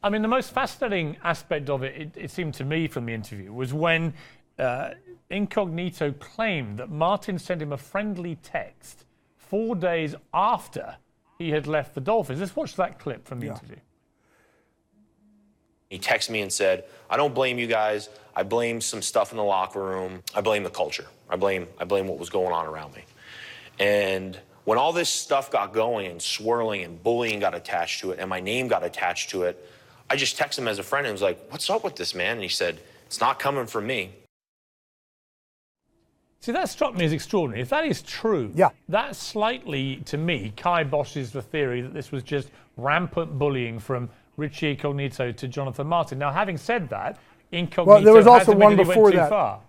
I mean, the most fascinating aspect of it seemed to me from the interview, was when Incognito claimed that Martin sent him a friendly text 4 days after he had left the Dolphins. Let's watch that clip from the interview. He texted me and said, I don't blame you guys. I blame some stuff in the locker room. I blame the culture. I blame what was going on around me. And when all this stuff got going and swirling and bullying got attached to it and my name got attached to it, I just texted him as a friend and was like, what's up with this, man? And he said, it's not coming from me. See, that struck me as extraordinary. If that is true, that slightly, to me, kiboshes the theory that this was just rampant bullying from Richie Incognito to Jonathan Martin. Now, having said that, Incognito there was also has one admitted he before went too that. far.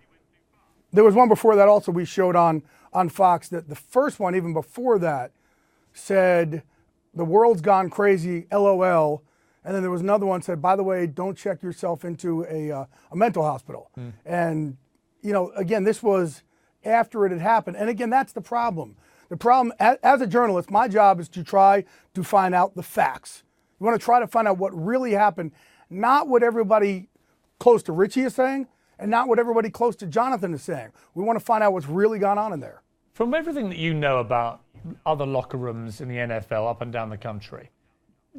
There was one before that also we showed on Fox, that the first one, even before that, said, the world's gone crazy, LOL. And then there was another one that said, by the way, don't check yourself into a mental hospital. And, you know, again, this was after it had happened. And again, that's the problem. The problem, as a journalist, my job is to try to find out the facts. You want to try to find out what really happened, not what everybody close to Richie is saying, and not what everybody close to Jonathan is saying. We want to find out what's really gone on in there. From everything that you know about other locker rooms in the NFL up and down the country,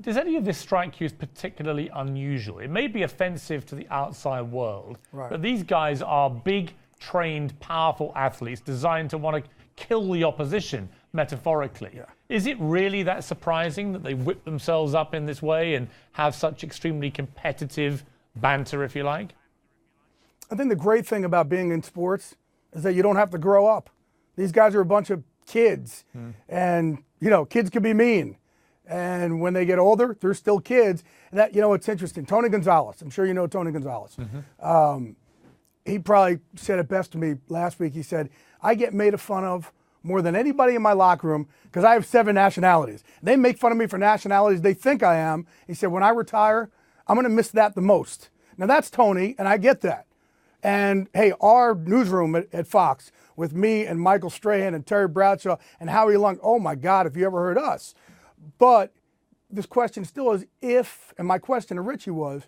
does any of this strike you as particularly unusual? It may be offensive to the outside world, but these guys are big, trained, powerful athletes designed to want to kill the opposition, metaphorically. Is it really that surprising that they whip themselves up in this way and have such extremely competitive banter, if you like? I think the great thing about being in sports is that you don't have to grow up. These guys are a bunch of kids, and, you know, kids can be mean. And when they get older, they're still kids. And that, you know, it's interesting. Tony Gonzalez, I'm sure you know Tony Gonzalez. He probably said it best to me last week. He said, I get made fun of more than anybody in my locker room because I have 7 nationalities. They make fun of me for nationalities they think I am. He said, when I retire, I'm going to miss that the most. Now, that's Tony, and I get that. And, hey, our newsroom at Fox with me and Michael Strahan and Terry Bradshaw and Howie Long, oh, my God, if you ever heard us. But this question still is if, and my question to Richie was,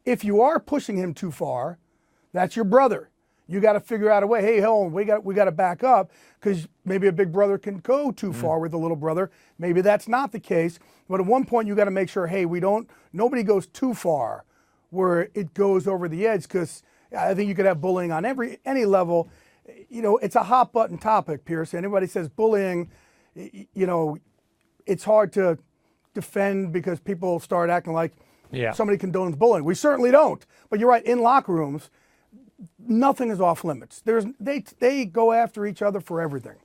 if you are pushing him too far, that's your brother. You got to figure out a way. Hey, hold on, we got to back up, because maybe a big brother can go too far with a little brother. Maybe that's not the case. But at one point, you got to make sure, hey, nobody goes too far where it goes over the edge, because I think you could have bullying on any level. You know, it's a hot button topic, Piers. Anybody says bullying, you know, it's hard to defend because people start acting like somebody condones bullying. We certainly don't. But you're right, in locker rooms, nothing is off limits. They go after each other for everything.